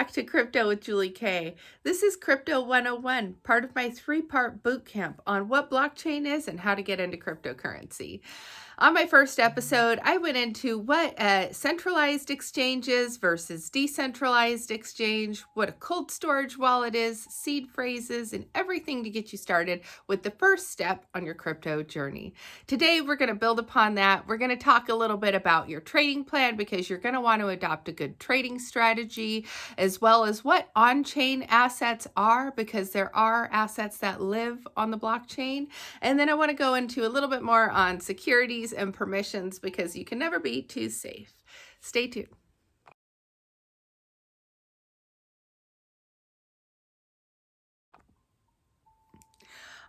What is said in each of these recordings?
back to Crypto with Julie Kay. This is Crypto 101, part of my 3-part boot camp on what blockchain is and how to get into cryptocurrency. On my first episode, I went into what centralized exchanges versus decentralized exchange, what a cold storage wallet is, seed phrases, and everything to get you started with the first step on your crypto journey. Today, we're going to build upon that. We're going to talk a little bit about your trading plan because you're going to want to adopt a good trading strategy, as well as what on-chain assets are, because there are assets that live on the blockchain. And then I want to go into a little bit more on securities and permissions because you can never be too safe. Stay tuned.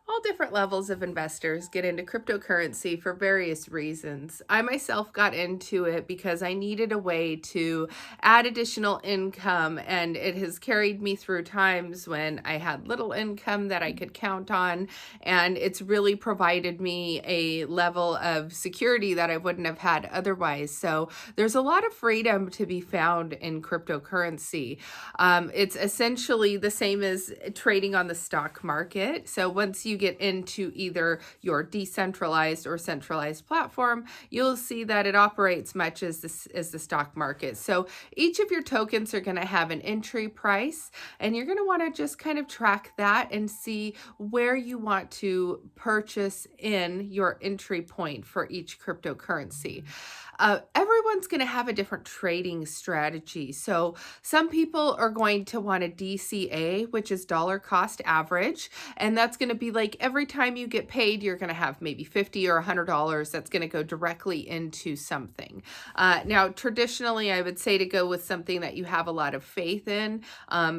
All different levels of investors get into cryptocurrency for various reasons. I myself got into it because I needed a way to add additional income, and it has carried me through times when I had little income that I could count on, and it's really provided me a level of security that I wouldn't have had otherwise. So there's a lot of freedom to be found in cryptocurrency. It's essentially the same as trading on the stock market. So once you get into either your decentralized or centralized platform, you'll see that it operates much as the stock market. So each of your tokens are going to have an entry price, and you're going to want to just kind of track that and see where you want to purchase in your entry point for each cryptocurrency. Everyone's going to have a different trading strategy. So some people are going to want a DCA, which is dollar cost average. And that's going to be like every time you get paid, you're going to have maybe $50 or $100 that's going to go directly into something. Now, traditionally, I would say to go with something that you have a lot of faith in.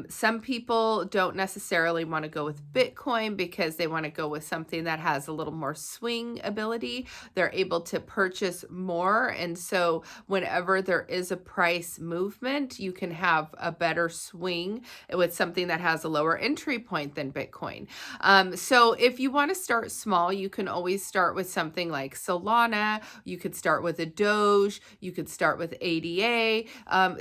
Some people don't necessarily want to go with Bitcoin because they want to go with something that has a little more swing ability. They're able to purchase more. And so whenever there is a price movement, you can have a better swing with something that has a lower entry point than Bitcoin. So if you want to start small, you can always start with something like Solana. You could start with a Doge. You could start with ADA.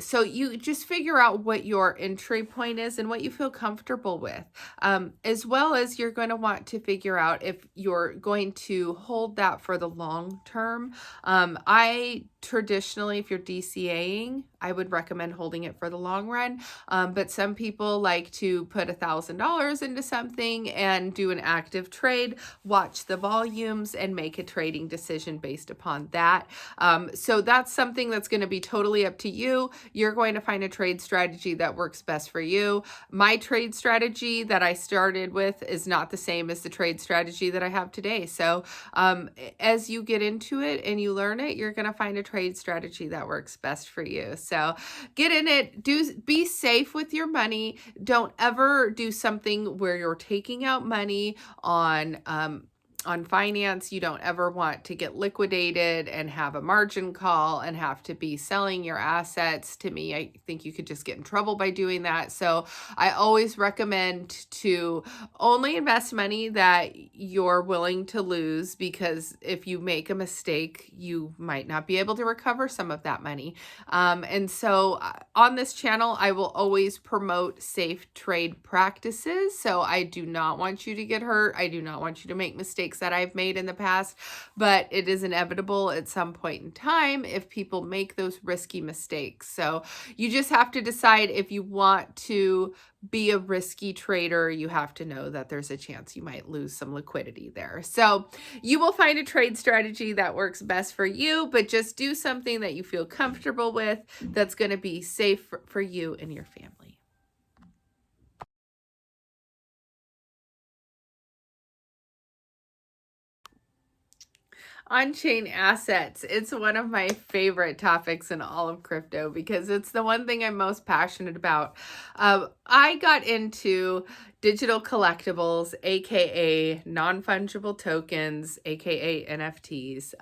So you just figure out what your entry point is and what you feel comfortable with. As well as you're going to want to figure out if you're going to hold that for the long term. I traditionally, if you're DCAing, I would recommend holding it for the long run. But some people like to put $1,000 into something and do an active trade, watch the volumes, and make a trading decision based upon that. So that's something that's going to be totally up to you. You're going to find a trade strategy that works best for you. My trade strategy that I started with is not the same as the trade strategy that I have today. So as you get into it and you learn it, you're going to find a trade strategy that works best for you. So get in it, be safe with your money. Don't ever do something where you're taking out money on finance. You don't ever want to get liquidated and have a margin call and have to be selling your assets. To me, I think you could just get in trouble by doing that. So I always recommend to only invest money that you're willing to lose, because if you make a mistake, you might not be able to recover some of that money. And so on this channel, I will always promote safe trade practices. So I do not want you to get hurt. I do not want you to make mistakes that I've made in the past, but it is inevitable at some point in time if people make those risky mistakes. So you just have to decide if you want to be a risky trader. You have to know that there's a chance you might lose some liquidity there. So you will find a trade strategy that works best for you, but just do something that you feel comfortable with that's going to be safe for you and your family. On-chain assets. It's one of my favorite topics in all of crypto because it's the one thing I'm most passionate about. I got into digital collectibles, aka non-fungible tokens, aka NFTs,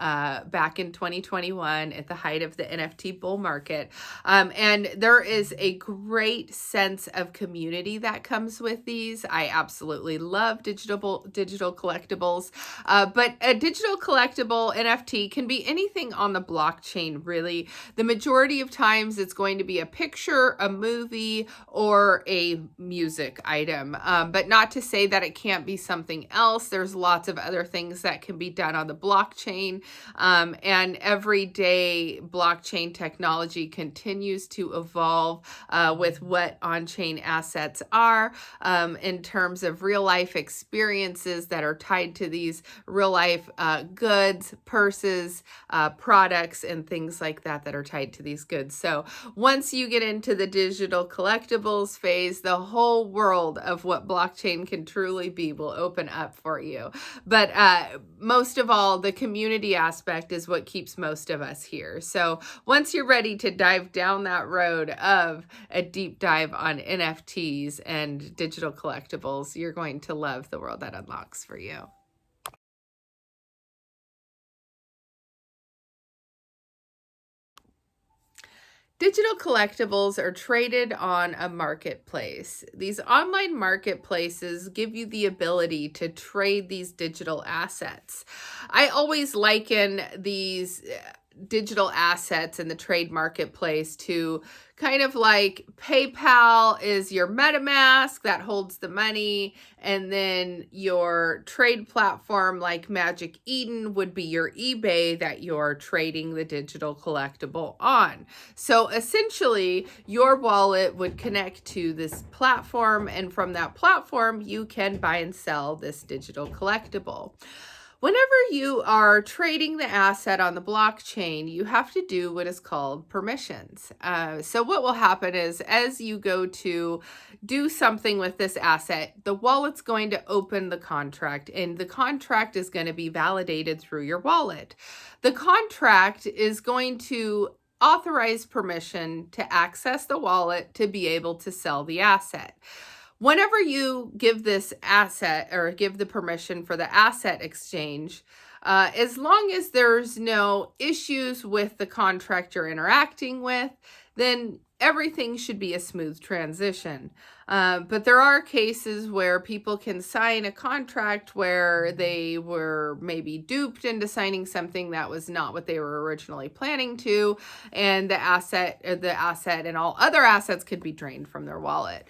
back in 2021 at the height of the NFT bull market. And there is a great sense of community that comes with these. I absolutely love digital collectibles, but a digital collectible NFT can be anything on the blockchain, really. The majority of times it's going to be a picture, a movie, or a music item. But not to say that it can't be something else. There's lots of other things that can be done on the blockchain. And every day, blockchain technology continues to evolve with what on-chain assets are in terms of real-life experiences that are tied to these real-life goods, purses, products, and things like that that are tied to these goods. So once you get into the digital collectibles phase, the whole world of what blockchain can truly be will open up for you. But most of all, the community aspect is what keeps most of us here. So once you're ready to dive down that road of a deep dive on NFTs and digital collectibles, you're going to love the world that unlocks for you. Digital collectibles are traded on a marketplace. These online marketplaces give you the ability to trade these digital assets. I always liken these digital assets in the trade marketplace to kind of like PayPal is your MetaMask that holds the money, and then your trade platform like Magic Eden would be your eBay that you're trading the digital collectible on. So essentially, your wallet would connect to this platform, and from that platform, you can buy and sell this digital collectible. Whenever you are trading the asset on the blockchain, you have to do what is called permissions. So what will happen is as you go to do something with this asset, the wallet's going to open the contract, and the contract is going to be validated through your wallet. The contract is going to authorize permission to access the wallet to be able to sell the asset. Whenever you give this asset or give the permission for the asset exchange, as long as there's no issues with the contract you're interacting with, then everything should be a smooth transition. But there are cases where people can sign a contract where they were maybe duped into signing something that was not what they were originally planning to, and the asset and all other assets could be drained from their wallet.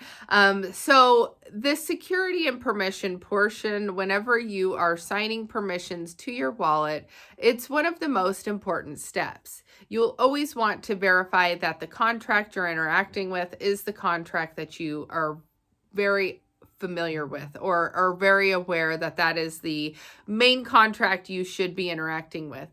So the security and permission portion, whenever you are signing permissions to your wallet, it's one of the most important steps. You'll always want to verify that the contract you're interacting with is the contract that you are very familiar with or are very aware that that is the main contract you should be interacting with.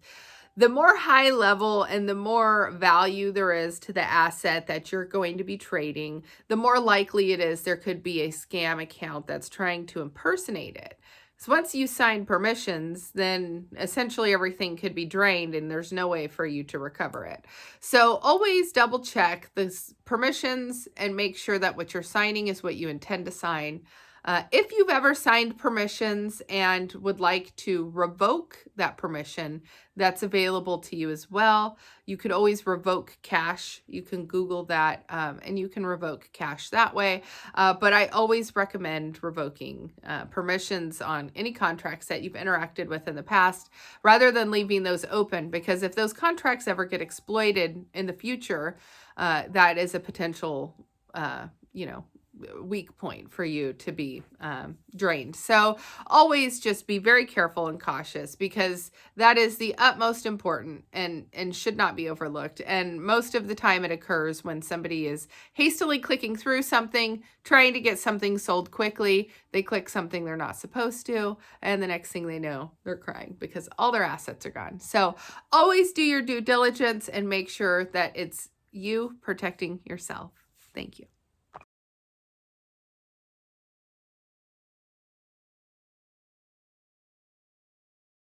The more high level and the more value there is to the asset that you're going to be trading, the more likely it is there could be a scam account that's trying to impersonate it. So once you sign permissions, then essentially everything could be drained and there's no way for you to recover it. So always double check the permissions and make sure that what you're signing is what you intend to sign. If you've ever signed permissions and would like to revoke that permission, that's available to you as well. You could always revoke cache. You can Google that and you can revoke cache that way. But I always recommend revoking permissions on any contracts that you've interacted with in the past rather than leaving those open, because if those contracts ever get exploited in the future, that is a potential, weak point for you to be drained. So always just be very careful and cautious, because that is the utmost important and should not be overlooked. And most of the time it occurs when somebody is hastily clicking through something, trying to get something sold quickly. They click something they're not supposed to, and the next thing they know, they're crying because all their assets are gone. So always do your due diligence and make sure that it's you protecting yourself. Thank you.